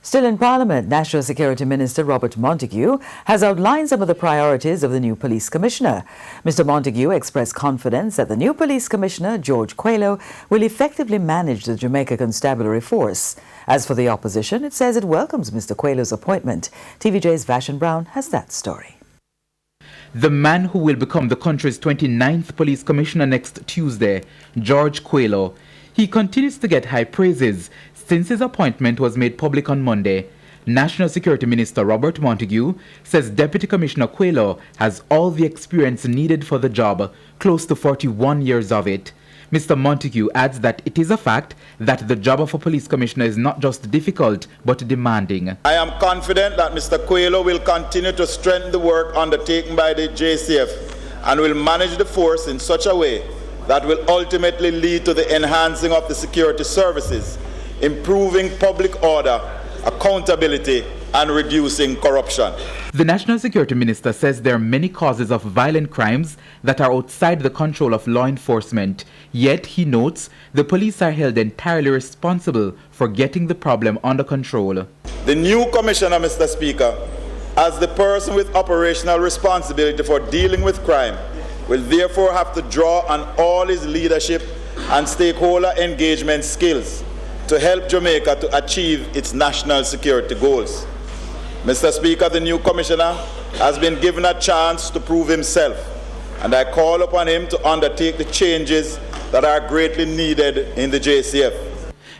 Still in Parliament, National Security Minister Robert Montague has outlined some of the priorities of the new police commissioner. Mr. Montague expressed confidence that the new police commissioner, George Coelho, will effectively manage the Jamaica constabulary force. As for the opposition, it says it welcomes Mr. Coelho's appointment. TVJ's Vashon Brown has that story. The man who will become the country's 29th police commissioner next Tuesday, George Coelho, he continues to get high praises since his appointment was made public on Monday. National Security Minister Robert Montague says Deputy Commissioner Coelho has all the experience needed for the job, close to 41 years of it. Mr. Montague adds that it is a fact that the job of a police commissioner is not just difficult but demanding. I am confident that Mr. Coelho will continue to strengthen the work undertaken by the JCF and will manage the force in such a way that will ultimately lead to the enhancing of the security services, improving public order, accountability, and reducing corruption. The National Security Minister says there are many causes of violent crimes that are outside the control of law enforcement. Yet, he notes, the police are held entirely responsible for getting the problem under control. The new commissioner, Mr. Speaker, as the person with operational responsibility for dealing with crime, will therefore have to draw on all his leadership and stakeholder engagement skills to help Jamaica to achieve its national security goals. Mr. Speaker, the new commissioner has been given a chance to prove himself, and I call upon him to undertake the changes that are greatly needed in the JCF.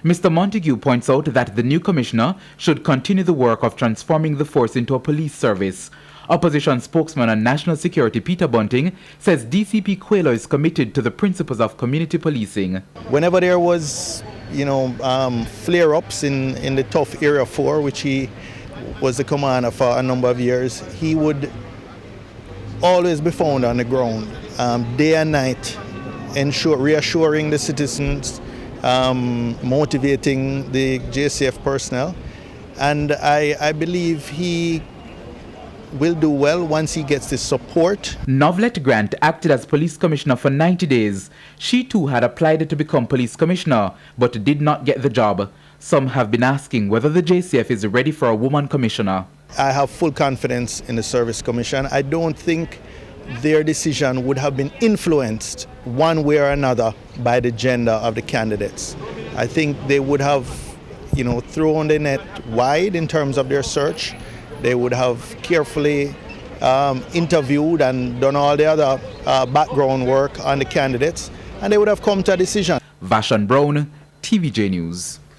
Mr. Montague points out that the new commissioner should continue the work of transforming the force into a police service. Opposition spokesman on national security Peter Bunting says DCP Coelho is committed to the principles of community policing. Whenever there was, flare-ups in the tough Area 4, which he was the commander for a number of years, he would always be found on the ground, day and night, reassuring the citizens, motivating the JCF personnel. And I believe he will do well once he gets the support. Novlet Grant acted as police commissioner for 90 days. She too had applied to become police commissioner, but did not get the job. Some have been asking whether the JCF is ready for a woman commissioner. I have full confidence in the Service Commission. I don't think their decision would have been influenced one way or another by the gender of the candidates. I think they would have, thrown the net wide in terms of their search. They would have carefully interviewed and done all the other background work on the candidates, and they would have come to a decision. Vashon Brown, TVJ News.